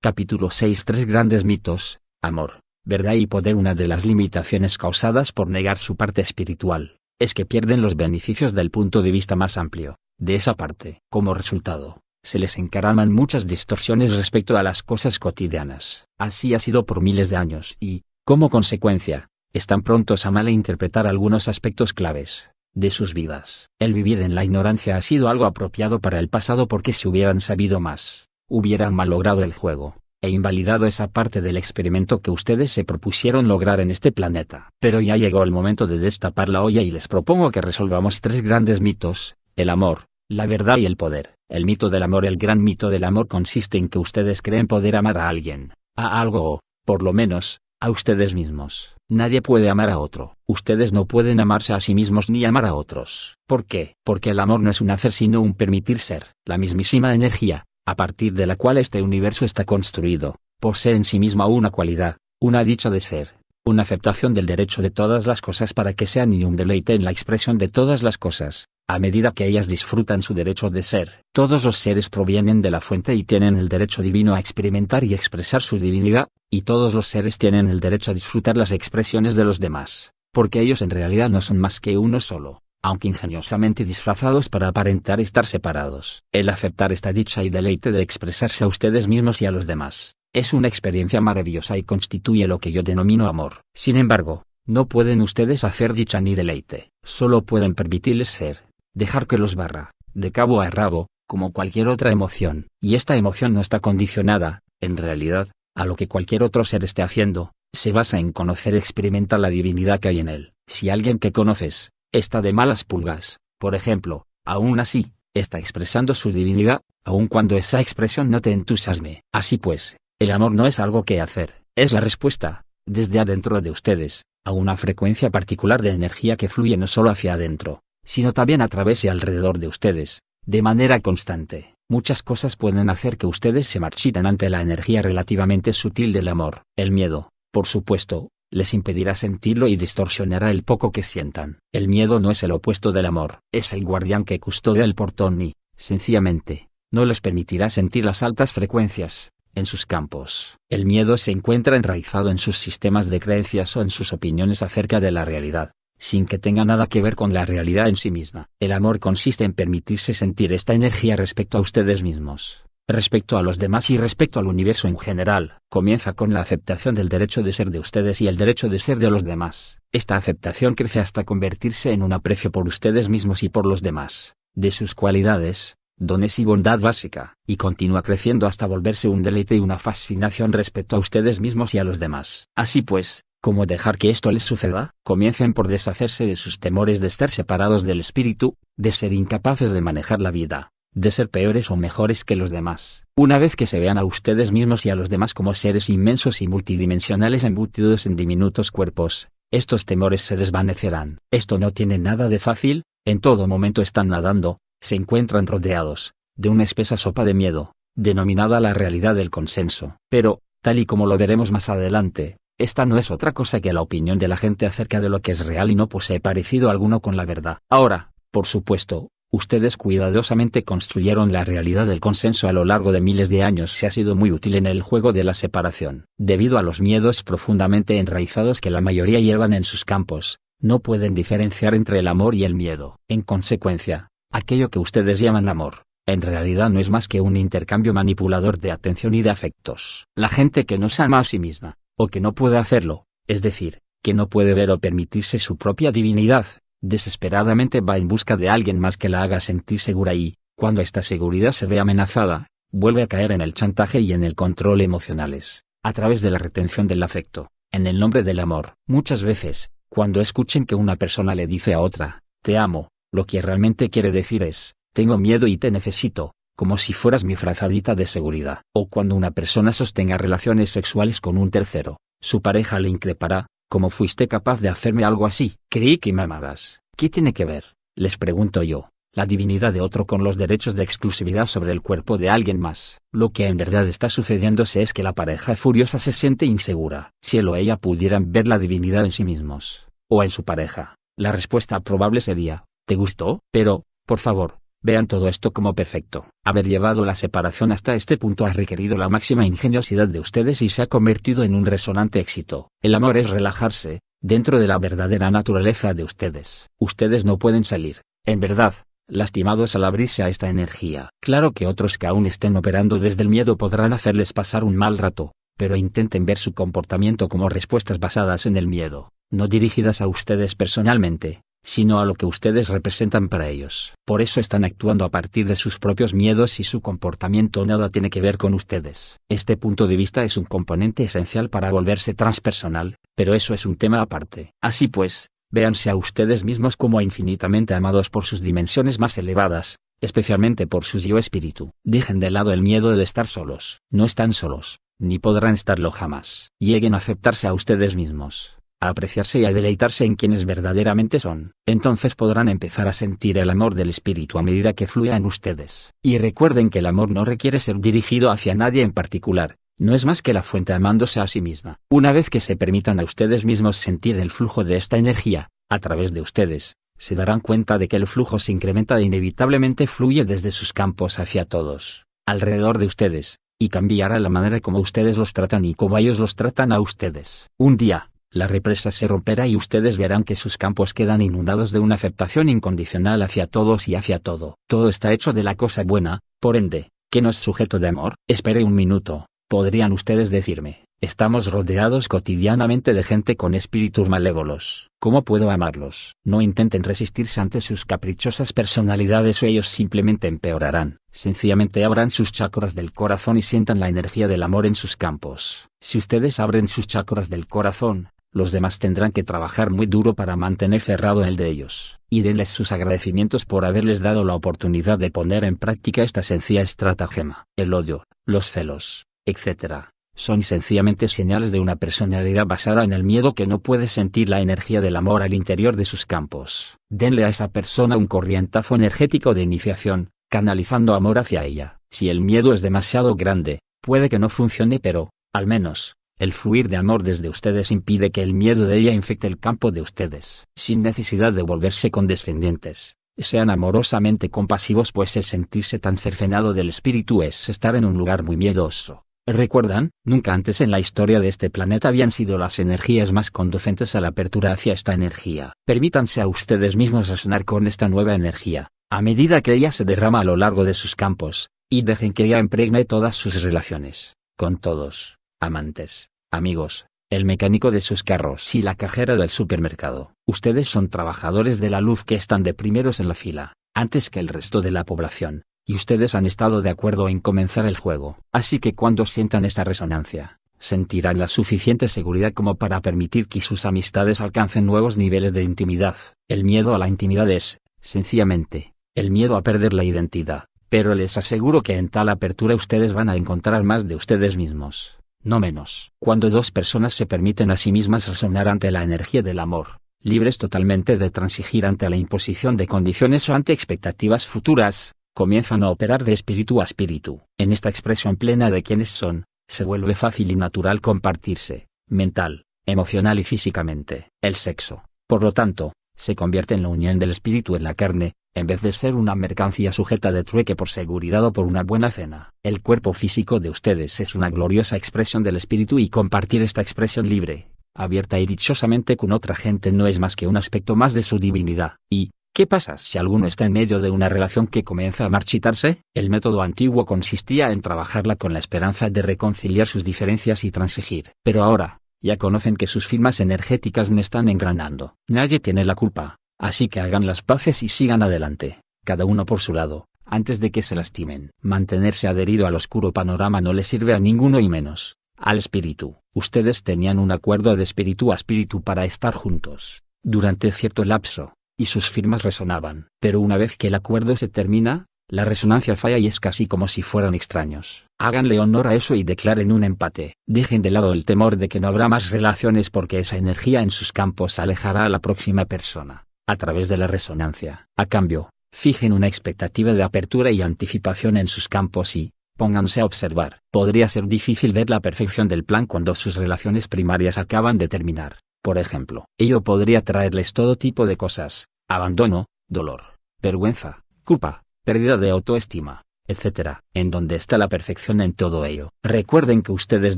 Capítulo 6. Tres grandes mitos: amor, verdad y poder. Una de las limitaciones causadas por negar su parte espiritual es que pierden los beneficios del punto de vista más amplio de esa parte. Como resultado, se les encaraman muchas distorsiones respecto a las cosas cotidianas. Así ha sido por miles de años y, como consecuencia, están prontos a malinterpretar algunos aspectos claves de sus vidas. El vivir en la ignorancia ha sido algo apropiado para el pasado porque si hubieran sabido más, hubieran malogrado el juego e invalidado esa parte del experimento que ustedes se propusieron lograr en este planeta. Pero ya llegó el momento de destapar la olla y les propongo que resolvamos tres grandes mitos: el amor, la verdad y el poder. El mito del amor. El gran mito del amor consiste en que ustedes creen poder amar a alguien, a algo o, por lo menos, a ustedes mismos. Nadie puede amar a otro. Ustedes no pueden amarse a sí mismos ni amar a otros. ¿Por qué? Porque el amor no es un hacer sino un permitir ser. La mismísima energía, a partir de la cual este universo está construido, posee en sí misma una cualidad, una dicha de ser, una aceptación del derecho de todas las cosas para que sean y un deleite en la expresión de todas las cosas, a medida que ellas disfrutan su derecho de ser. Todos los seres provienen de la fuente y tienen el derecho divino a experimentar y expresar su divinidad, y todos los seres tienen el derecho a disfrutar las expresiones de los demás, porque ellos en realidad no son más que uno solo, aunque ingeniosamente disfrazados para aparentar estar separados. El aceptar esta dicha y deleite de expresarse a ustedes mismos y a los demás, es una experiencia maravillosa y constituye lo que yo denomino amor. Sin embargo, no pueden ustedes hacer dicha ni deleite, solo pueden permitirles ser, dejar que los barra, de cabo a rabo, como cualquier otra emoción. Y esta emoción no está condicionada, en realidad, a lo que cualquier otro ser esté haciendo, se basa en conocer y experimentar la divinidad que hay en él. Si alguien que conoces está de malas pulgas, por ejemplo, aún así, está expresando su divinidad, aun cuando esa expresión no te entusiasme. Así pues, el amor no es algo que hacer, es la respuesta, desde adentro de ustedes, a una frecuencia particular de energía que fluye no solo hacia adentro, sino también a través y alrededor de ustedes, de manera constante. Muchas cosas pueden hacer que ustedes se marchiten ante la energía relativamente sutil del amor. El miedo, por supuesto, les impedirá sentirlo y distorsionará el poco que sientan. El miedo no es el opuesto del amor, es el guardián que custodia el portón y, sencillamente, no les permitirá sentir las altas frecuencias en sus campos. El miedo se encuentra enraizado en sus sistemas de creencias o en sus opiniones acerca de la realidad, sin que tenga nada que ver con la realidad en sí misma. El amor consiste en permitirse sentir esta energía respecto a ustedes mismos, respecto a los demás y respecto al universo en general. Comienza con la aceptación del derecho de ser de ustedes y el derecho de ser de los demás. Esta aceptación crece hasta convertirse en un aprecio por ustedes mismos y por los demás, de sus cualidades, dones y bondad básica, y continúa creciendo hasta volverse un deleite y una fascinación respecto a ustedes mismos y a los demás. Así pues, ¿cómo dejar que esto les suceda? Comiencen por deshacerse de sus temores de estar separados del espíritu, de ser incapaces de manejar la vida, de ser peores o mejores que los demás. Una vez que se vean a ustedes mismos y a los demás como seres inmensos y multidimensionales embutidos en diminutos cuerpos, estos temores se desvanecerán. Esto no tiene nada de fácil, en todo momento están nadando, se encuentran rodeados de una espesa sopa de miedo, denominada la realidad del consenso. Pero, tal y como lo veremos más adelante, esta no es otra cosa que la opinión de la gente acerca de lo que es real y no posee parecido alguno con la verdad. Ahora, por supuesto, ustedes cuidadosamente construyeron la realidad del consenso a lo largo de miles de años. Se ha sido muy útil en el juego de la separación. Debido a los miedos profundamente enraizados que la mayoría llevan en sus campos, no pueden diferenciar entre el amor y el miedo. En consecuencia, aquello que ustedes llaman amor, en realidad no es más que un intercambio manipulador de atención y de afectos. La gente que no se ama a sí misma, o que no puede hacerlo, es decir, que no puede ver o permitirse su propia divinidad, desesperadamente va en busca de alguien más que la haga sentir segura y, cuando esta seguridad se ve amenazada, vuelve a caer en el chantaje y en el control emocionales, a través de la retención del afecto, en el nombre del amor. Muchas veces, cuando escuchen que una persona le dice a otra, te amo, lo que realmente quiere decir es, tengo miedo y te necesito, como si fueras mi frazadita de seguridad. O cuando una persona sostenga relaciones sexuales con un tercero, su pareja le increpará, ¿cómo fuiste capaz de hacerme algo así? Creí que me amabas. ¿Qué tiene que ver, les pregunto yo, la divinidad de otro con los derechos de exclusividad sobre el cuerpo de alguien más? Lo que en verdad está sucediéndose es que la pareja furiosa se siente insegura. Si él o ella pudieran ver la divinidad en sí mismos, o en su pareja, la respuesta probable sería, ¿te gustó? Pero, por favor, Vean todo esto como perfecto. Haber llevado la separación hasta este punto ha requerido la máxima ingeniosidad de ustedes y se ha convertido en un resonante éxito. El amor es relajarse, dentro de la verdadera naturaleza de ustedes. Ustedes no pueden salir, en verdad, lastimados al abrirse a esta energía. Claro que otros que aún estén operando desde el miedo podrán hacerles pasar un mal rato, pero intenten ver su comportamiento como respuestas basadas en el miedo, no dirigidas a ustedes personalmente, sino a lo que ustedes representan para ellos. Por eso están actuando a partir de sus propios miedos y su comportamiento nada tiene que ver con ustedes. Este punto de vista es un componente esencial para volverse transpersonal, pero eso es un tema aparte. Así pues, véanse a ustedes mismos como infinitamente amados por sus dimensiones más elevadas, especialmente por su yo espíritu. Dejen de lado el miedo de estar solos. No están solos, ni podrán estarlo jamás. Lleguen a aceptarse a ustedes mismos, a apreciarse y a deleitarse en quienes verdaderamente son. Entonces podrán empezar a sentir el amor del espíritu a medida que fluya en ustedes. Y recuerden que el amor no requiere ser dirigido hacia nadie en particular, no es más que la fuente amándose a sí misma. Una vez que se permitan a ustedes mismos sentir el flujo de esta energía, a través de ustedes, se darán cuenta de que el flujo se incrementa e inevitablemente fluye desde sus campos hacia todos, alrededor de ustedes, y cambiará la manera como ustedes los tratan y como ellos los tratan a ustedes. Un día, la represa se romperá y ustedes verán que sus campos quedan inundados de una aceptación incondicional hacia todos y hacia todo. Todo está hecho de la cosa buena, por ende, ¿qué no es sujeto de amor? Espere un minuto, podrían ustedes decirme, estamos rodeados cotidianamente de gente con espíritus malévolos. ¿Cómo puedo amarlos? No intenten resistirse ante sus caprichosas personalidades o ellos simplemente empeorarán. Sencillamente abran sus chakras del corazón y sientan la energía del amor en sus campos. Si ustedes abren sus chakras del corazón, los demás tendrán que trabajar muy duro para mantener cerrado el de ellos. Y denles sus agradecimientos por haberles dado la oportunidad de poner en práctica esta sencilla estratagema. El odio, los celos, etc., son sencillamente señales de una personalidad basada en el miedo que no puede sentir la energía del amor al interior de sus campos. Denle a esa persona un corrientazo energético de iniciación, canalizando amor hacia ella. Si el miedo es demasiado grande, puede que no funcione, pero, al menos, el fluir de amor desde ustedes impide que el miedo de ella infecte el campo de ustedes. Sin necesidad de volverse condescendientes, sean amorosamente compasivos, pues el sentirse tan cercenado del espíritu es estar en un lugar muy miedoso. ¿Recuerdan? Nunca antes en la historia de este planeta habían sido las energías más conducentes a la apertura hacia esta energía. Permítanse a ustedes mismos resonar con esta nueva energía, a medida que ella se derrama a lo largo de sus campos, y dejen que ella impregne todas sus relaciones, con todos, amantes, amigos, el mecánico de sus carros y la cajera del supermercado. Ustedes son trabajadores de la luz que están de primeros en la fila, antes que el resto de la población. Y ustedes han estado de acuerdo en comenzar el juego. Así que cuando sientan esta resonancia, sentirán la suficiente seguridad como para permitir que sus amistades alcancen nuevos niveles de intimidad. El miedo a la intimidad es, sencillamente, el miedo a perder la identidad. Pero les aseguro que en tal apertura ustedes van a encontrar más de ustedes mismos, no menos. Cuando dos personas se permiten a sí mismas resonar ante la energía del amor, libres totalmente de transigir ante la imposición de condiciones o ante expectativas futuras, comienzan a operar de espíritu a espíritu. En esta expresión plena de quienes son, se vuelve fácil y natural compartirse, mental, emocional y físicamente. El sexo, por lo tanto, se convierte en la unión del espíritu en la carne, en vez de ser una mercancía sujeta de trueque por seguridad o por una buena cena. El cuerpo físico de ustedes es una gloriosa expresión del espíritu y compartir esta expresión libre, abierta y dichosamente con otra gente no es más que un aspecto más de su divinidad. Y, ¿qué pasa si alguno está en medio de una relación que comienza a marchitarse? El método antiguo consistía en trabajarla con la esperanza de reconciliar sus diferencias y transigir. Pero ahora, ya conocen que sus firmas energéticas no están engranando. Nadie tiene la culpa, así que hagan las paces y sigan adelante, cada uno por su lado, antes de que se lastimen. Mantenerse adherido al oscuro panorama no le sirve a ninguno y menos al espíritu. Ustedes tenían un acuerdo de espíritu a espíritu para estar juntos, durante cierto lapso, y sus firmas resonaban. Pero una vez que el acuerdo se termina, la resonancia falla y es casi como si fueran extraños. Háganle honor a eso y declaren un empate. Dejen de lado el temor de que no habrá más relaciones porque esa energía en sus campos alejará a la próxima persona, a través de la resonancia. A cambio, fijen una expectativa de apertura y anticipación en sus campos y, pónganse a observar. Podría ser difícil ver la perfección del plan cuando sus relaciones primarias acaban de terminar. Por ejemplo, ello podría traerles todo tipo de cosas: abandono, dolor, vergüenza, culpa, pérdida de autoestima, etc. ¿En dónde está la perfección en todo ello? Recuerden que ustedes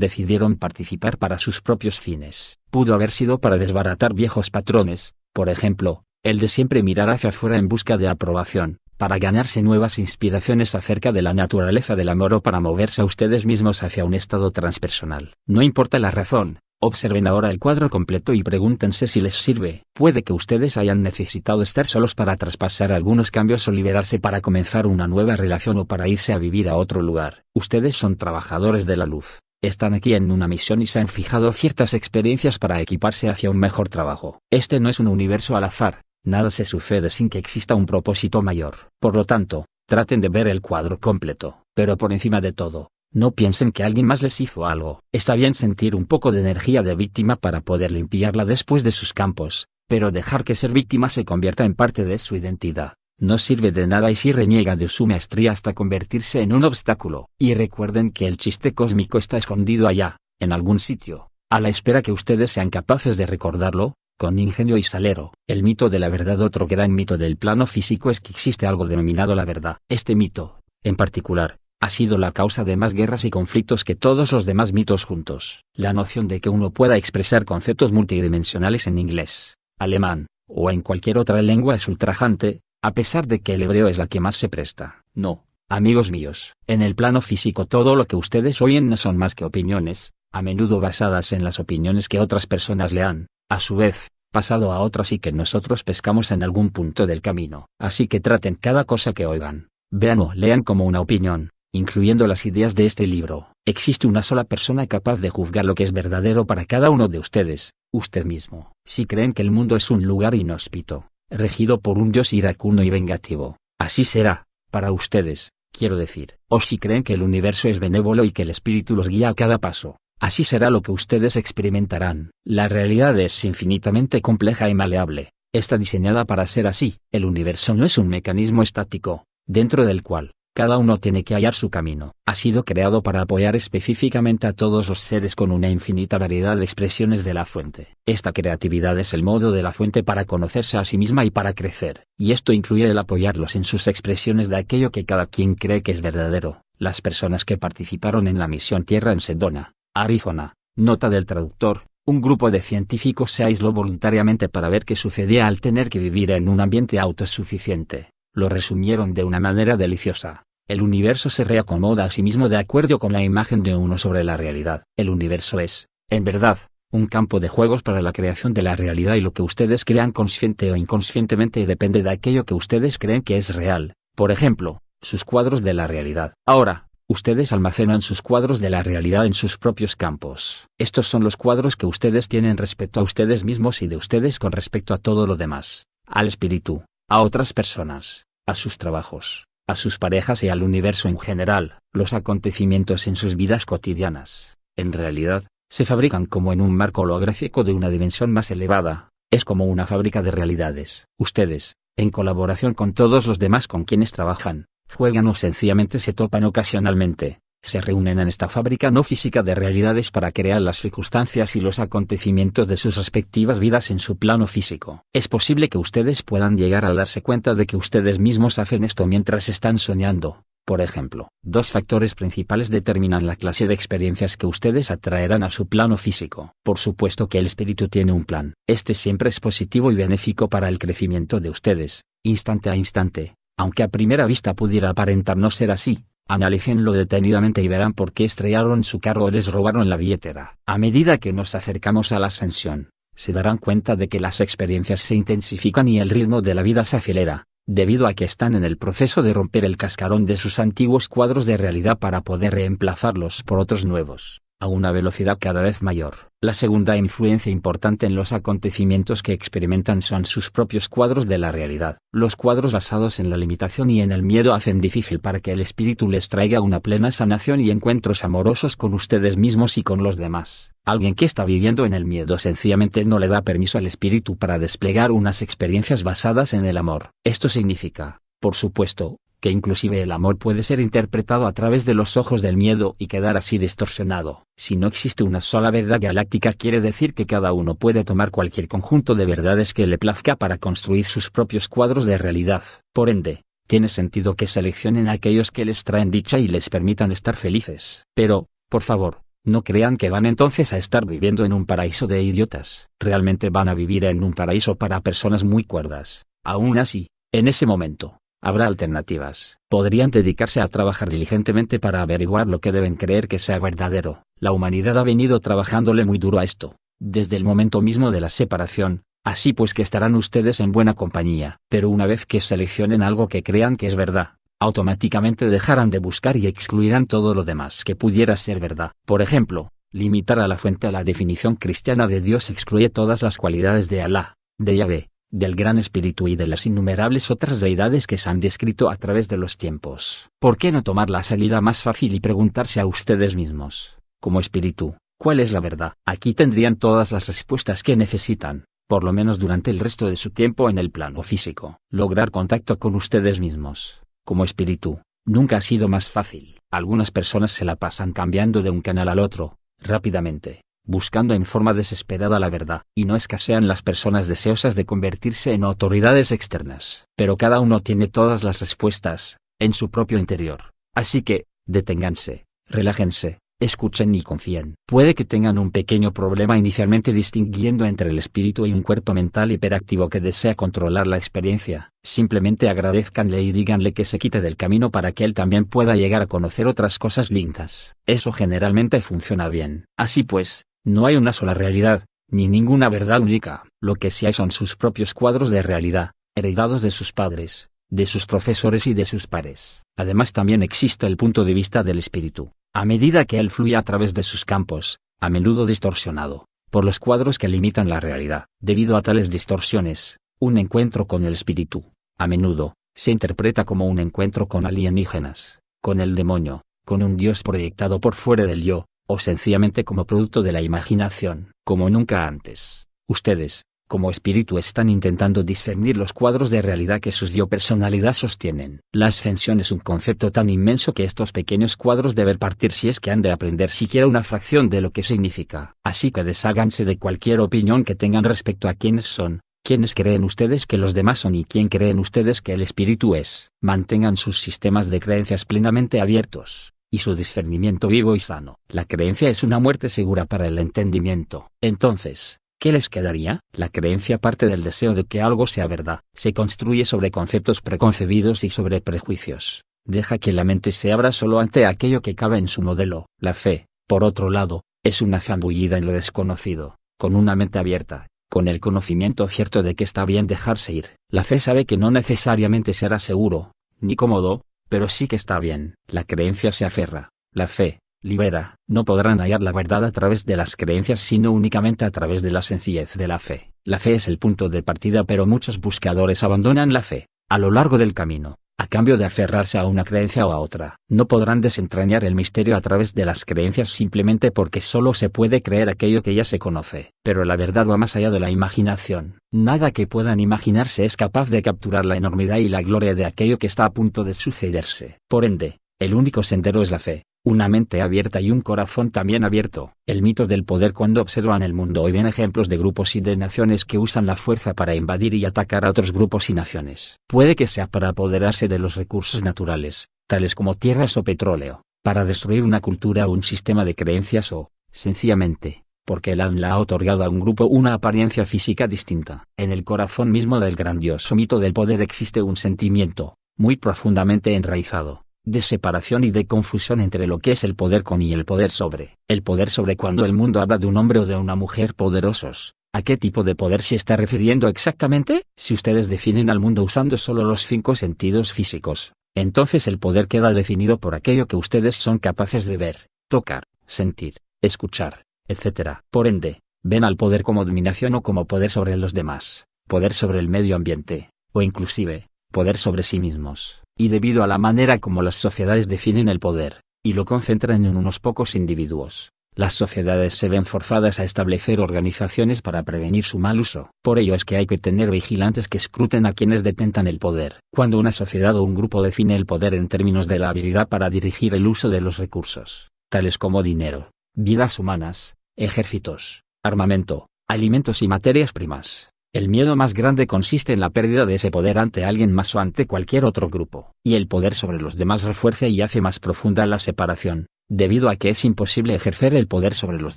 decidieron participar para sus propios fines. Pudo haber sido para desbaratar viejos patrones, por ejemplo, el de siempre mirar hacia afuera en busca de aprobación, para ganarse nuevas inspiraciones acerca de la naturaleza del amor o para moverse a ustedes mismos hacia un estado transpersonal. No importa la razón, observen ahora el cuadro completo y pregúntense si les sirve. Puede que ustedes hayan necesitado estar solos para traspasar algunos cambios o liberarse para comenzar una nueva relación o para irse a vivir a otro lugar. Ustedes son trabajadores de la luz. Están aquí en una misión y se han fijado ciertas experiencias para equiparse hacia un mejor trabajo. Este no es un universo al azar. Nada se sucede sin que exista un propósito mayor. Por lo tanto, traten de ver el cuadro completo. Pero por encima de todo, no piensen que alguien más les hizo algo. Está bien sentir un poco de energía de víctima para poder limpiarla después de sus campos, pero dejar que ser víctima se convierta en parte de su identidad no sirve de nada y si reniega de su maestría hasta convertirse en un obstáculo. Y recuerden que el chiste cósmico está escondido allá, en algún sitio, a la espera que ustedes sean capaces de recordarlo, con ingenio y salero. El mito de la verdad. Otro gran mito del plano físico es que existe algo denominado la verdad. Este mito, en particular, ha sido la causa de más guerras y conflictos que todos los demás mitos juntos. La noción de que uno pueda expresar conceptos multidimensionales en inglés, alemán, o en cualquier otra lengua es ultrajante, a pesar de que el hebreo es la que más se presta. No, amigos míos, en el plano físico todo lo que ustedes oyen no son más que opiniones, a menudo basadas en las opiniones que otras personas le han, a su vez, pasado a otras y que nosotros pescamos en algún punto del camino. Así que traten cada cosa que oigan, vean o lean como una opinión, incluyendo las ideas de este libro. Existe una sola persona capaz de juzgar lo que es verdadero para cada uno de ustedes, usted mismo. Si creen que el mundo es un lugar inhóspito, regido por un dios iracundo y vengativo, así será, para ustedes, quiero decir. O si creen que el universo es benévolo y que el espíritu los guía a cada paso, así será lo que ustedes experimentarán. La realidad es infinitamente compleja y maleable, está diseñada para ser así. El universo no es un mecanismo estático, dentro del cual cada uno tiene que hallar su camino. Ha sido creado para apoyar específicamente a todos los seres con una infinita variedad de expresiones de la fuente. Esta creatividad es el modo de la fuente para conocerse a sí misma y para crecer, y esto incluye el apoyarlos en sus expresiones de aquello que cada quien cree que es verdadero. Las personas que participaron en la misión Tierra en Sedona, Arizona, nota del traductor, un grupo de científicos se aisló voluntariamente para ver qué sucedía al tener que vivir en un ambiente autosuficiente. Lo resumieron de una manera deliciosa. El universo se reacomoda a sí mismo de acuerdo con la imagen de uno sobre la realidad. El universo es, en verdad, un campo de juegos para la creación de la realidad y lo que ustedes crean consciente o inconscientemente depende de aquello que ustedes creen que es real. Por ejemplo, sus cuadros de la realidad. Ahora, ustedes almacenan sus cuadros de la realidad en sus propios campos. Estos son los cuadros que ustedes tienen respecto a ustedes mismos y de ustedes con respecto a todo lo demás, al espíritu, a otras personas, a sus trabajos, a sus parejas y al universo en general. Los acontecimientos en sus vidas cotidianas, en realidad, se fabrican como en un marco holográfico de una dimensión más elevada. Es como una fábrica de realidades. Ustedes, en colaboración con todos los demás con quienes trabajan, juegan o sencillamente se topan ocasionalmente, se reúnen en esta fábrica no física de realidades para crear las circunstancias y los acontecimientos de sus respectivas vidas en su plano físico. Es posible que ustedes puedan llegar a darse cuenta de que ustedes mismos hacen esto mientras están soñando. Por ejemplo, dos factores principales determinan la clase de experiencias que ustedes atraerán a su plano físico. Por supuesto que el espíritu tiene un plan. Este siempre es positivo y benéfico para el crecimiento de ustedes, instante a instante. Aunque a primera vista pudiera aparentar no ser así, analícenlo detenidamente y verán por qué estrellaron su carro o les robaron la billetera. A medida que nos acercamos a la ascensión, se darán cuenta de que las experiencias se intensifican y el ritmo de la vida se acelera, debido a que están en el proceso de romper el cascarón de sus antiguos cuadros de realidad para poder reemplazarlos por otros nuevos, a una velocidad cada vez mayor. La segunda influencia importante en los acontecimientos que experimentan son sus propios cuadros de la realidad. Los cuadros basados en la limitación y en el miedo hacen difícil para que el espíritu les traiga una plena sanación y encuentros amorosos con ustedes mismos y con los demás. Alguien que está viviendo en el miedo sencillamente no le da permiso al espíritu para desplegar unas experiencias basadas en el amor. Esto significa, por supuesto, que inclusive el amor puede ser interpretado a través de los ojos del miedo y quedar así distorsionado. Si no existe una sola verdad galáctica, quiere decir que cada uno puede tomar cualquier conjunto de verdades que le plazca para construir sus propios cuadros de realidad. Por ende, tiene sentido que seleccionen a aquellos que les traen dicha y les permitan estar felices. Pero, por favor, no crean que van entonces a estar viviendo en un paraíso de idiotas. Realmente van a vivir en un paraíso para personas muy cuerdas. Aún así, en ese momento, habrá alternativas. Podrían dedicarse a trabajar diligentemente para averiguar lo que deben creer que sea verdadero. La humanidad ha venido trabajándole muy duro a esto, desde el momento mismo de la separación, así pues que estarán ustedes en buena compañía. Pero una vez que seleccionen algo que crean que es verdad, automáticamente dejarán de buscar y excluirán todo lo demás que pudiera ser verdad. Por ejemplo, limitar a la fuente a la definición cristiana de Dios excluye todas las cualidades de Alá, de Yahvé, del Gran Espíritu y de las innumerables otras deidades que se han descrito a través de los tiempos. ¿Por qué no tomar la salida más fácil y preguntarse a ustedes mismos, como espíritu, cuál es la verdad? Aquí tendrían todas las respuestas que necesitan, por lo menos durante el resto de su tiempo en el plano físico. Lograr contacto con ustedes mismos, como espíritu, nunca ha sido más fácil. Algunas personas se la pasan cambiando de un canal al otro, rápidamente, buscando en forma desesperada la verdad. Y no escasean las personas deseosas de convertirse en autoridades externas. Pero cada uno tiene todas las respuestas, en su propio interior. Así que, deténganse, relájense, escuchen y confíen. Puede que tengan un pequeño problema inicialmente distinguiendo entre el espíritu y un cuerpo mental hiperactivo que desea controlar la experiencia. Simplemente agradézcanle y díganle que se quite del camino para que él también pueda llegar a conocer otras cosas lindas. Eso generalmente funciona bien. Así pues, no hay una sola realidad, ni ninguna verdad única. Lo que sí hay son sus propios cuadros de realidad, heredados de sus padres, de sus profesores y de sus pares. Además también existe el punto de vista del espíritu, a medida que él fluye a través de sus campos, a menudo distorsionado, por los cuadros que limitan la realidad. Debido a tales distorsiones, un encuentro con el espíritu, a menudo, se interpreta como un encuentro con alienígenas, con el demonio, con un dios proyectado por fuera del yo, o sencillamente como producto de la imaginación. Como nunca antes, ustedes, como espíritu están intentando discernir los cuadros de realidad que sus yo personalidad sostienen. La ascensión es un concepto tan inmenso que estos pequeños cuadros deben partir si es que han de aprender siquiera una fracción de lo que significa. Así que desháganse de cualquier opinión que tengan respecto a quiénes son, quiénes creen ustedes que los demás son y quién creen ustedes que el espíritu es. Mantengan sus sistemas de creencias plenamente abiertos, y su discernimiento vivo y sano. La creencia es una muerte segura para el entendimiento. Entonces, ¿qué les quedaría? La creencia parte del deseo de que algo sea verdad. Se construye sobre conceptos preconcebidos y sobre prejuicios. Deja que la mente se abra solo ante aquello que cabe en su modelo. La fe, por otro lado, es una zambullida en lo desconocido, con una mente abierta, con el conocimiento cierto de que está bien dejarse ir. La fe sabe que no necesariamente será seguro, ni cómodo, pero sí que está bien. La creencia se aferra. La fe libera. No podrán hallar la verdad a través de las creencias sino únicamente a través de la sencillez de la fe. La fe es el punto de partida, pero muchos buscadores abandonan la fe, a lo largo del camino, a cambio de aferrarse a una creencia o a otra. No podrán desentrañar el misterio a través de las creencias simplemente porque solo se puede creer aquello que ya se conoce. Pero la verdad va más allá de la imaginación. Nada que puedan imaginarse es capaz de capturar la enormidad y la gloria de aquello que está a punto de sucederse. Por ende, el único sendero es la fe. Una mente abierta y un corazón también abierto. El mito del poder. Cuando observan el mundo hoy ven ejemplos de grupos y de naciones que usan la fuerza para invadir y atacar a otros grupos y naciones. Puede que sea para apoderarse de los recursos naturales, tales como tierras o petróleo, para destruir una cultura o un sistema de creencias o, sencillamente, porque el Allah ha otorgado a un grupo una apariencia física distinta. En el corazón mismo del grandioso mito del poder existe un sentimiento, muy profundamente enraizado, de separación y de confusión entre lo que es el poder con y el poder sobre. El poder sobre. Cuando el mundo habla de un hombre o de una mujer poderosos, ¿a qué tipo de poder se está refiriendo exactamente? Si ustedes definen al mundo usando solo los 5 sentidos físicos, entonces el poder queda definido por aquello que ustedes son capaces de ver, tocar, sentir, escuchar, etc. Por ende, ven al poder como dominación o como poder sobre los demás, poder sobre el medio ambiente, o inclusive, poder sobre sí mismos. Y debido a la manera como las sociedades definen el poder, y lo concentran en unos pocos individuos, las sociedades se ven forzadas a establecer organizaciones para prevenir su mal uso. Por ello es que hay que tener vigilantes que escruten a quienes detentan el poder. Cuando una sociedad o un grupo define el poder en términos de la habilidad para dirigir el uso de los recursos, tales como dinero, vidas humanas, ejércitos, armamento, alimentos y materias primas, El miedo más grande consiste en la pérdida de ese poder ante alguien más o ante cualquier otro grupo. Y el poder sobre los demás refuerza y hace más profunda la separación, debido a que es imposible ejercer el poder sobre los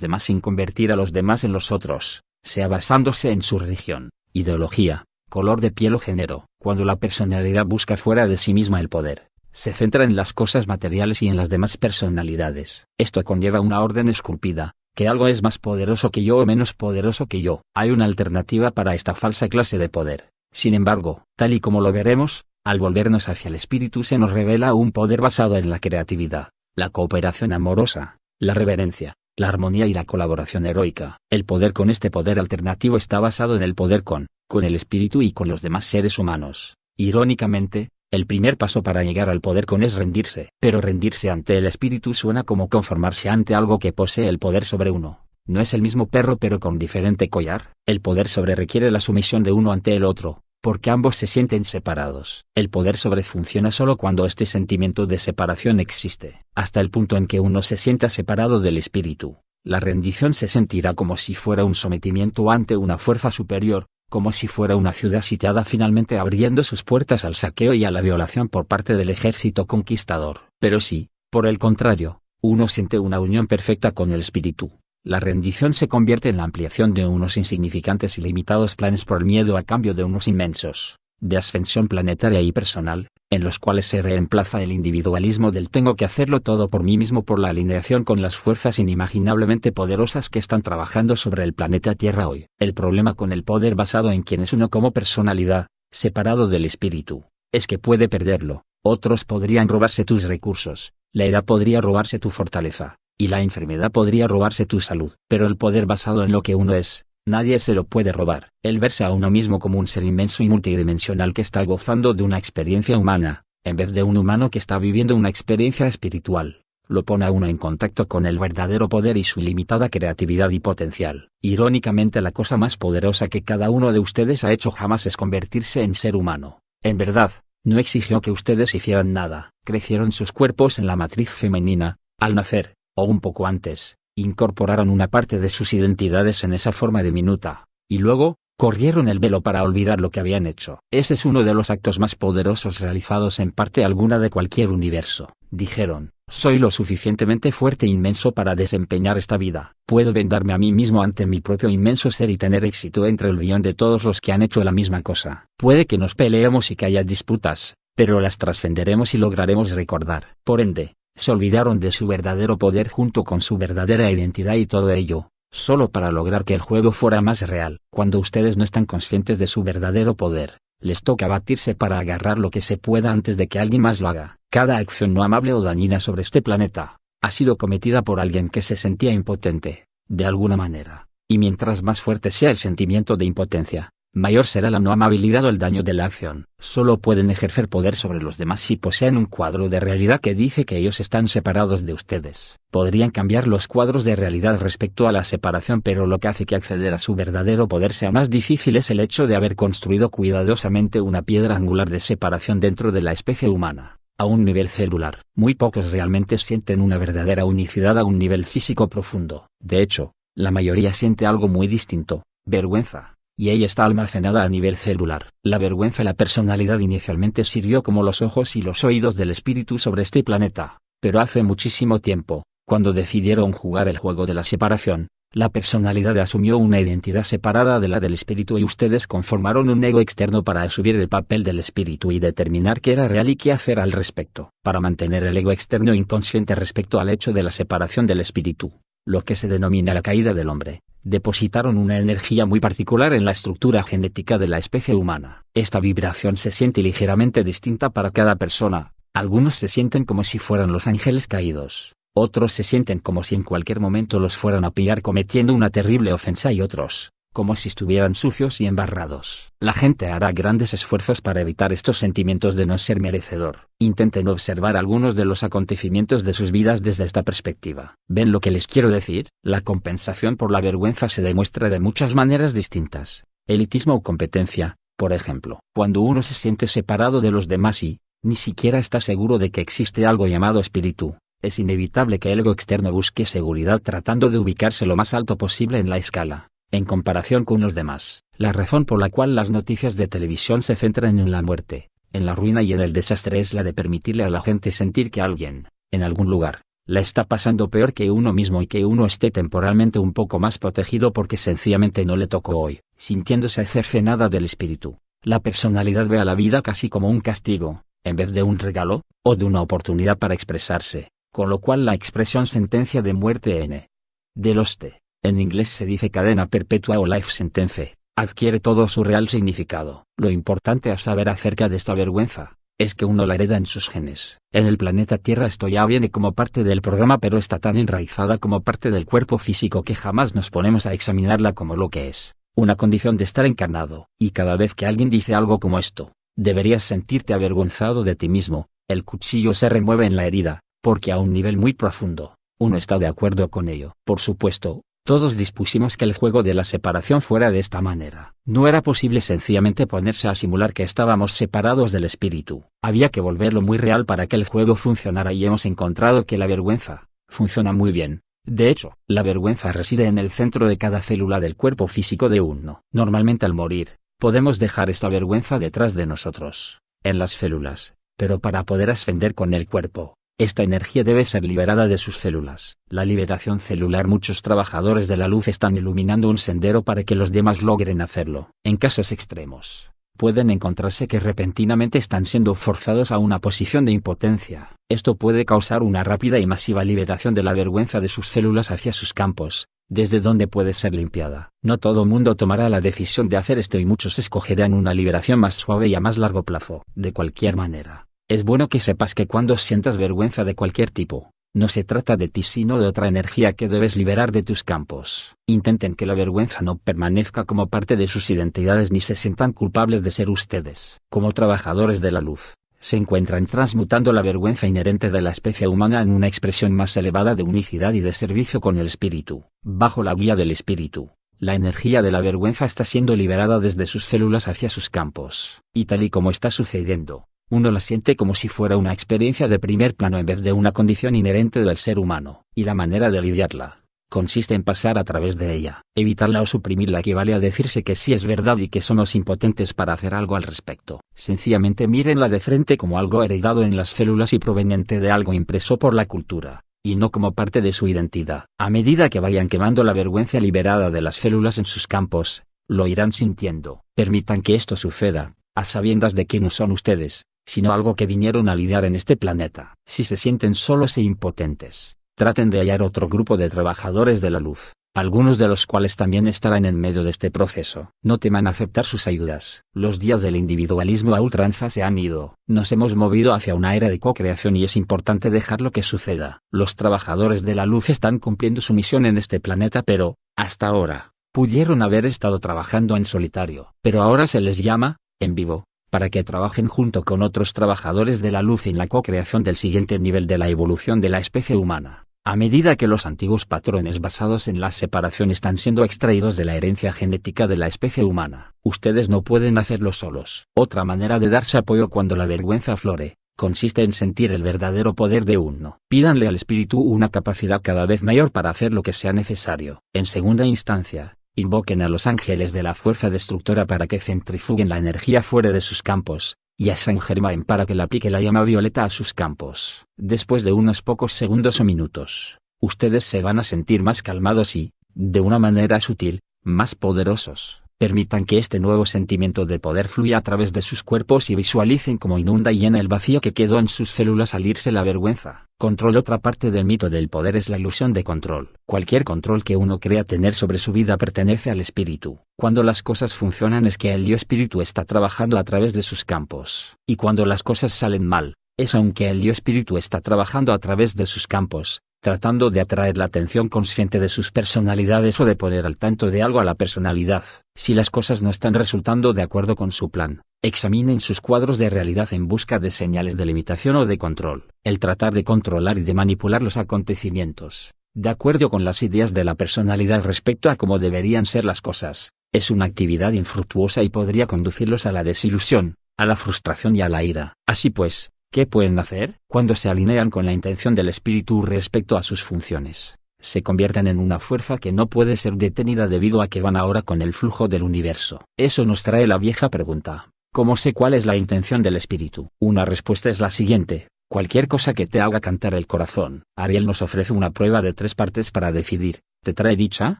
demás sin convertir a los demás en los otros, sea basándose en su religión, ideología, color de piel o género. Cuando la personalidad busca fuera de sí misma el poder, se centra en las cosas materiales y en las demás personalidades. Esto conlleva una orden esculpida, que algo es más poderoso que yo o menos poderoso que yo. Hay una alternativa para esta falsa clase de poder. Sin embargo, tal y como lo veremos, al volvernos hacia el espíritu se nos revela un poder basado en la creatividad, la cooperación amorosa, la reverencia, la armonía y la colaboración heroica. El poder con este poder alternativo está basado en el poder con el espíritu y con los demás seres humanos. Irónicamente, el primer paso para llegar al poder con es rendirse. Pero rendirse ante el espíritu suena como conformarse ante algo que posee el poder sobre uno. No es el mismo perro pero con diferente collar. El poder sobre requiere la sumisión de uno ante el otro, porque ambos se sienten separados. El poder sobre funciona solo cuando este sentimiento de separación existe. Hasta el punto en que uno se sienta separado del espíritu, la rendición se sentirá como si fuera un sometimiento ante una fuerza superior, como si fuera una ciudad sitiada finalmente abriendo sus puertas al saqueo y a la violación por parte del ejército conquistador. Pero si, por el contrario, uno siente una unión perfecta con el espíritu, la rendición se convierte en la ampliación de unos insignificantes y limitados planes por el miedo a cambio de unos inmensos, de ascensión planetaria y personal, en los cuales se reemplaza el individualismo del tengo que hacerlo todo por mí mismo por la alineación con las fuerzas inimaginablemente poderosas que están trabajando sobre el planeta Tierra hoy. El problema con el poder basado en quien es uno como personalidad, separado del espíritu, es que puede perderlo. Otros podrían robarse tus recursos, la edad podría robarse tu fortaleza, y la enfermedad podría robarse tu salud. Pero el poder basado en lo que uno es, nadie se lo puede robar. El verse a uno mismo como un ser inmenso y multidimensional que está gozando de una experiencia humana, en vez de un humano que está viviendo una experiencia espiritual, lo pone a uno en contacto con el verdadero poder y su ilimitada creatividad y potencial. Irónicamente, la cosa más poderosa que cada uno de ustedes ha hecho jamás es convertirse en ser humano. En verdad, no exigió que ustedes hicieran nada. Crecieron sus cuerpos en la matriz femenina, al nacer, o un poco antes, incorporaron una parte de sus identidades en esa forma diminuta, y luego, corrieron el velo para olvidar lo que habían hecho. Ese es uno de los actos más poderosos realizados en parte alguna de cualquier universo. Dijeron, soy lo suficientemente fuerte e inmenso para desempeñar esta vida. Puedo vendarme a mí mismo ante mi propio inmenso ser y tener éxito entre el billón de todos los que han hecho la misma cosa. Puede que nos peleemos y que haya disputas, pero las trascenderemos y lograremos recordar. Por ende, se olvidaron de su verdadero poder junto con su verdadera identidad y todo ello, solo para lograr que el juego fuera más real. Cuando ustedes no están conscientes de su verdadero poder, les toca batirse para agarrar lo que se pueda antes de que alguien más lo haga. Cada acción no amable o dañina sobre este planeta, ha sido cometida por alguien que se sentía impotente, de alguna manera, y mientras más fuerte sea el sentimiento de impotencia, mayor será la no amabilidad o el daño de la acción. Solo pueden ejercer poder sobre los demás si poseen un cuadro de realidad que dice que ellos están separados de ustedes. Podrían cambiar los cuadros de realidad respecto a la separación, pero lo que hace que acceder a su verdadero poder sea más difícil es el hecho de haber construido cuidadosamente una piedra angular de separación dentro de la especie humana, a un nivel celular. Muy pocos realmente sienten una verdadera unicidad a un nivel físico profundo. De hecho, la mayoría siente algo muy distinto, vergüenza. Y ella está almacenada a nivel celular. La vergüenza y la personalidad inicialmente sirvió como los ojos y los oídos del espíritu sobre este planeta, pero hace muchísimo tiempo, cuando decidieron jugar el juego de la separación, la personalidad asumió una identidad separada de la del espíritu y ustedes conformaron un ego externo para asumir el papel del espíritu y determinar qué era real y qué hacer al respecto. Para mantener el ego externo inconsciente respecto al hecho de la separación del espíritu, lo que se denomina la caída del hombre, depositaron una energía muy particular en la estructura genética de la especie humana. Esta vibración se siente ligeramente distinta para cada persona. Algunos se sienten como si fueran los ángeles caídos, otros se sienten como si en cualquier momento los fueran a pillar cometiendo una terrible ofensa y otros, como si estuvieran sucios y embarrados. La gente hará grandes esfuerzos para evitar estos sentimientos de no ser merecedor. Intenten observar algunos de los acontecimientos de sus vidas desde esta perspectiva. ¿Ven lo que les quiero decir? La compensación por la vergüenza se demuestra de muchas maneras distintas. Elitismo o competencia, por ejemplo. Cuando uno se siente separado de los demás y, ni siquiera está seguro de que existe algo llamado espíritu, es inevitable que el ego externo busque seguridad tratando de ubicarse lo más alto posible en la escala. en comparación con los demás. La razón por la cual las noticias de televisión se centran en la muerte, en la ruina y en el desastre es la de permitirle a la gente sentir que alguien, en algún lugar, la está pasando peor que uno mismo y que uno esté temporalmente un poco más protegido porque sencillamente no le tocó hoy, sintiéndose cercenada del espíritu. La personalidad ve a la vida casi como un castigo, en vez de un regalo, o de una oportunidad para expresarse, con lo cual la expresión sentencia de muerte de Loste, en inglés se dice cadena perpetua o life sentence, adquiere todo su real significado. Lo importante a saber acerca de esta vergüenza, es que uno la hereda en sus genes. En el planeta Tierra esto ya viene como parte del programa, pero está tan enraizada como parte del cuerpo físico que jamás nos ponemos a examinarla como lo que es, una condición de estar encarnado. Y cada vez que alguien dice algo como esto, deberías sentirte avergonzado de ti mismo. El cuchillo se remueve en la herida, porque a un nivel muy profundo, uno está de acuerdo con ello. Por supuesto, todos dispusimos que el juego de la separación fuera de esta manera. No era posible sencillamente ponerse a simular que estábamos separados del espíritu. Había que volverlo muy real para que el juego funcionara, y hemos encontrado que la vergüenza funciona muy bien. De hecho, la vergüenza reside en el centro de cada célula del cuerpo físico de uno. Normalmente al morir, podemos dejar esta vergüenza detrás de nosotros, en las células, pero para poder ascender con el cuerpo, esta energía debe ser liberada de sus células. La liberación celular. Muchos trabajadores de la luz están iluminando un sendero para que los demás logren hacerlo. En casos extremos, pueden encontrarse que repentinamente están siendo forzados a una posición de impotencia. Esto puede causar una rápida y masiva liberación de la vergüenza de sus células hacia sus campos, desde donde puede ser limpiada. No todo mundo tomará la decisión de hacer esto y muchos escogerán una liberación más suave y a más largo plazo. De cualquier manera, es bueno que sepas que cuando sientas vergüenza de cualquier tipo, no se trata de ti sino de otra energía que debes liberar de tus campos. Intenten que la vergüenza no permanezca como parte de sus identidades ni se sientan culpables de ser ustedes. Como trabajadores de la luz, se encuentran transmutando la vergüenza inherente de la especie humana en una expresión más elevada de unicidad y de servicio con el espíritu. Bajo la guía del espíritu, la energía de la vergüenza está siendo liberada desde sus células hacia sus campos. Y tal y como está sucediendo, uno la siente como si fuera una experiencia de primer plano en vez de una condición inherente del ser humano. Y la manera de aliviarla consiste en pasar a través de ella. Evitarla o suprimirla equivale a decirse que sí es verdad y que somos impotentes para hacer algo al respecto. Sencillamente mírenla de frente como algo heredado en las células y proveniente de algo impreso por la cultura, y no como parte de su identidad. A medida que vayan quemando la vergüenza liberada de las células en sus campos, lo irán sintiendo. Permitan que esto suceda, a sabiendas de que no son ustedes, sino algo que vinieron a lidiar en este planeta. Si se sienten solos e impotentes, traten de hallar otro grupo de trabajadores de la luz, algunos de los cuales también estarán en medio de este proceso. No teman aceptar sus ayudas. Los días del individualismo a ultranza se han ido. Nos hemos movido hacia una era de co-creación y es importante dejarlo que suceda. Los trabajadores de la luz están cumpliendo su misión en este planeta, pero, hasta ahora, pudieron haber estado trabajando en solitario. Pero ahora se les llama, en vivo, para que trabajen junto con otros trabajadores de la luz en la co-creación del siguiente nivel de la evolución de la especie humana. A medida que los antiguos patrones basados en la separación están siendo extraídos de la herencia genética de la especie humana, ustedes no pueden hacerlo solos. Otra manera de darse apoyo cuando la vergüenza aflore, consiste en sentir el verdadero poder de uno. Pídanle al espíritu una capacidad cada vez mayor para hacer lo que sea necesario. En segunda instancia, invoquen a los ángeles de la fuerza destructora para que centrifuguen la energía fuera de sus campos, y a Saint Germain para que le aplique la llama violeta a sus campos. Después de unos pocos segundos o minutos, ustedes se van a sentir más calmados y, de una manera sutil, más poderosos. Permitan que este nuevo sentimiento de poder fluya a través de sus cuerpos y visualicen cómo inunda y llena el vacío que quedó en sus células al irse la vergüenza. Control. Otra parte del mito del poder es la ilusión de control. Cualquier control que uno crea tener sobre su vida pertenece al espíritu. Cuando las cosas funcionan es que el yo espíritu está trabajando a través de sus campos. Y cuando las cosas salen mal, es aunque el yo espíritu está trabajando a través de sus campos, tratando de atraer la atención consciente de sus personalidades o de poner al tanto de algo a la personalidad. Si las cosas no están resultando de acuerdo con su plan, examinen sus cuadros de realidad en busca de señales de limitación o de control. El tratar de controlar y de manipular los acontecimientos, de acuerdo con las ideas de la personalidad respecto a cómo deberían ser las cosas, es una actividad infructuosa y podría conducirlos a la desilusión, a la frustración y a la ira. Así pues, ¿qué pueden hacer? Cuando se alinean con la intención del espíritu respecto a sus funciones, se convierten en una fuerza que no puede ser detenida debido a que van ahora con el flujo del universo. Eso nos trae la vieja pregunta: ¿cómo sé cuál es la intención del espíritu? Una respuesta es la siguiente: cualquier cosa que te haga cantar el corazón. Ariel nos ofrece una prueba de 3 partes para decidir: ¿te trae dicha?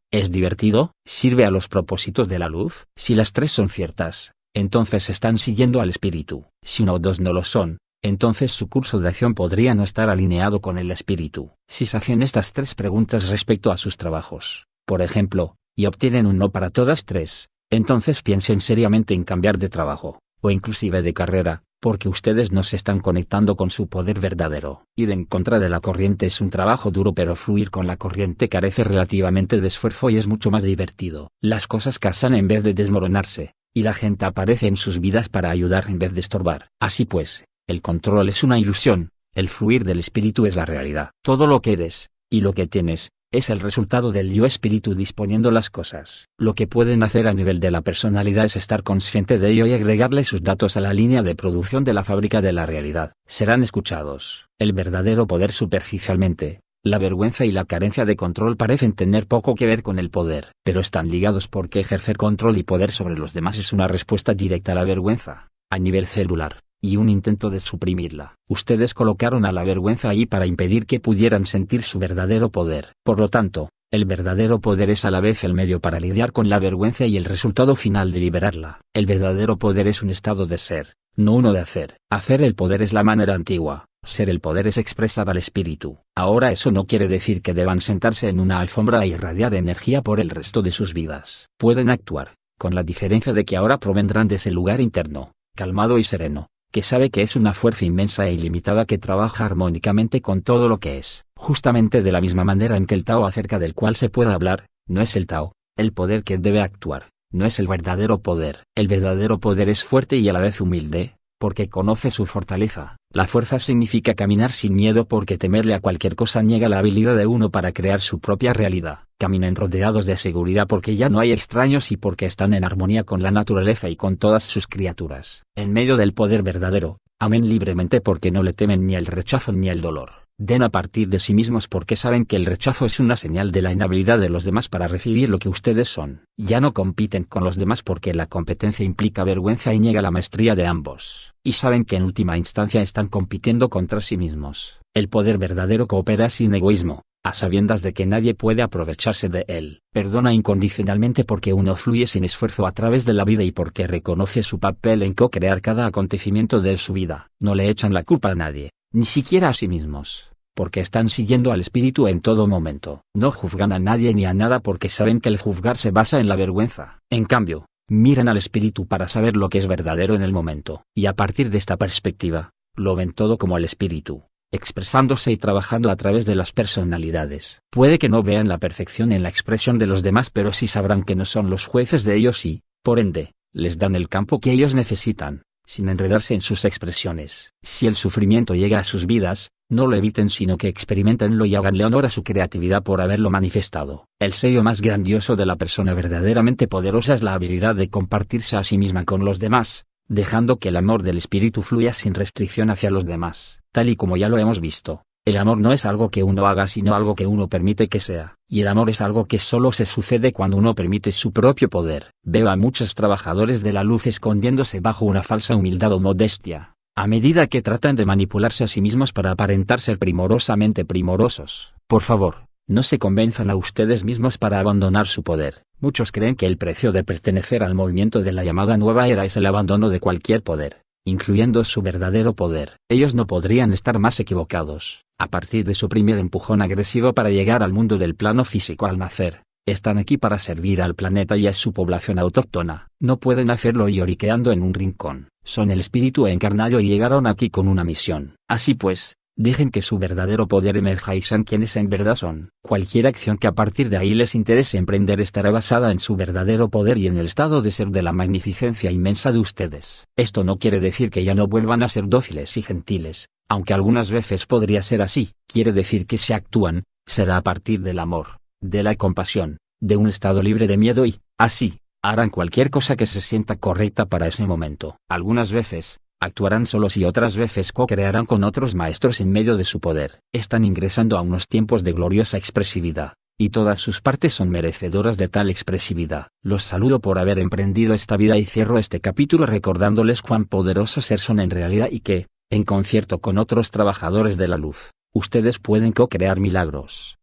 ¿Es divertido? ¿Sirve a los propósitos de la luz? Si las 3 son ciertas, entonces están siguiendo al espíritu. Si 1 o 2 no lo son, entonces su curso de acción podría no estar alineado con el espíritu. Si se hacen estas 3 preguntas respecto a sus trabajos, por ejemplo, y obtienen un no para todas 3, entonces piensen seriamente en cambiar de trabajo, o inclusive de carrera, porque ustedes no se están conectando con su poder verdadero. Ir en contra de la corriente es un trabajo duro, pero fluir con la corriente carece relativamente de esfuerzo y es mucho más divertido. Las cosas casan en vez de desmoronarse, y la gente aparece en sus vidas para ayudar en vez de estorbar. Así pues, el control es una ilusión, el fluir del espíritu es la realidad. Todo lo que eres, y lo que tienes, es el resultado del yo espíritu disponiendo las cosas. Lo que pueden hacer a nivel de la personalidad es estar consciente de ello y agregarle sus datos a la línea de producción de la fábrica de la realidad. Serán escuchados. El verdadero poder superficialmente, la vergüenza y la carencia de control parecen tener poco que ver con el poder, pero están ligados porque ejercer control y poder sobre los demás es una respuesta directa a la vergüenza, a nivel celular, y un intento de suprimirla. Ustedes colocaron a la vergüenza ahí para impedir que pudieran sentir su verdadero poder. Por lo tanto, el verdadero poder es a la vez el medio para lidiar con la vergüenza y el resultado final de liberarla. El verdadero poder es un estado de ser, no uno de hacer. Hacer el poder es la manera antigua, ser el poder es expresar al espíritu. Ahora eso no quiere decir que deban sentarse en una alfombra e irradiar energía por el resto de sus vidas. Pueden actuar, con la diferencia de que ahora provendrán de ese lugar interno, calmado y sereno, que sabe que es una fuerza inmensa e ilimitada que trabaja armónicamente con todo lo que es. Justamente de la misma manera en que el Tao acerca del cual se puede hablar, no es el Tao, el poder que debe actuar, no es el verdadero poder. El verdadero poder es fuerte y a la vez humilde, porque conoce su fortaleza. La fuerza significa caminar sin miedo porque temerle a cualquier cosa niega la habilidad de uno para crear su propia realidad. Caminan rodeados de seguridad porque ya no hay extraños y porque están en armonía con la naturaleza y con todas sus criaturas. En medio del poder verdadero, amen libremente porque no le temen ni el rechazo ni el dolor. Den a partir de sí mismos porque saben que el rechazo es una señal de la inhabilidad de los demás para recibir lo que ustedes son. Ya no compiten con los demás porque la competencia implica vergüenza y niega la maestría de ambos. Y saben que en última instancia están compitiendo contra sí mismos. El poder verdadero coopera sin egoísmo, a sabiendas de que nadie puede aprovecharse de él. Perdona incondicionalmente porque uno fluye sin esfuerzo a través de la vida y porque reconoce su papel en co-crear cada acontecimiento de su vida. No le echan la culpa a nadie, ni siquiera a sí mismos, porque están siguiendo al espíritu en todo momento. No juzgan a nadie ni a nada porque saben que el juzgar se basa en la vergüenza. En cambio, miran al espíritu para saber lo que es verdadero en el momento. Y a partir de esta perspectiva, lo ven todo como el espíritu, expresándose y trabajando a través de las personalidades. Puede que no vean la perfección en la expresión de los demás, pero sí sabrán que no son los jueces de ellos y, por ende, les dan el campo que ellos necesitan, sin enredarse en sus expresiones. Si el sufrimiento llega a sus vidas, no lo eviten sino que experimentenlo y háganle honor a su creatividad por haberlo manifestado. El sello más grandioso de la persona verdaderamente poderosa es la habilidad de compartirse a sí misma con los demás, dejando que el amor del espíritu fluya sin restricción hacia los demás. Tal y como ya lo hemos visto, el amor no es algo que uno haga sino algo que uno permite que sea. Y el amor es algo que solo se sucede cuando uno permite su propio poder. Veo a muchos trabajadores de la luz escondiéndose bajo una falsa humildad o modestia, a medida que tratan de manipularse a sí mismos para aparentar ser primorosamente primorosos. Por favor, no se convenzan a ustedes mismos para abandonar su poder. Muchos creen que el precio de pertenecer al movimiento de la llamada nueva era es el abandono de cualquier poder, incluyendo su verdadero poder. Ellos no podrían estar más equivocados. A partir de su primer empujón agresivo para llegar al mundo del plano físico al nacer, están aquí para servir al planeta y a su población autóctona. No pueden hacerlo lloriqueando en un rincón. Son el espíritu encarnado y llegaron aquí con una misión. Así pues, dejen que su verdadero poder emerja y sean quienes en verdad son. Cualquier acción que a partir de ahí les interese emprender estará basada en su verdadero poder y en el estado de ser de la magnificencia inmensa de ustedes. Esto no quiere decir que ya no vuelvan a ser dóciles y gentiles, aunque algunas veces podría ser así. Quiere decir que si actúan, será a partir del amor, de la compasión, de un estado libre de miedo y, así, harán cualquier cosa que se sienta correcta para ese momento. Algunas veces, Actuarán solos y otras veces co-crearán con otros maestros en medio de su poder. Están ingresando a unos tiempos de gloriosa expresividad, y todas sus partes son merecedoras de tal expresividad. Los saludo por haber emprendido esta vida y cierro este capítulo recordándoles cuán poderosos ser son en realidad y que, en concierto con otros trabajadores de la luz, ustedes pueden co-crear milagros.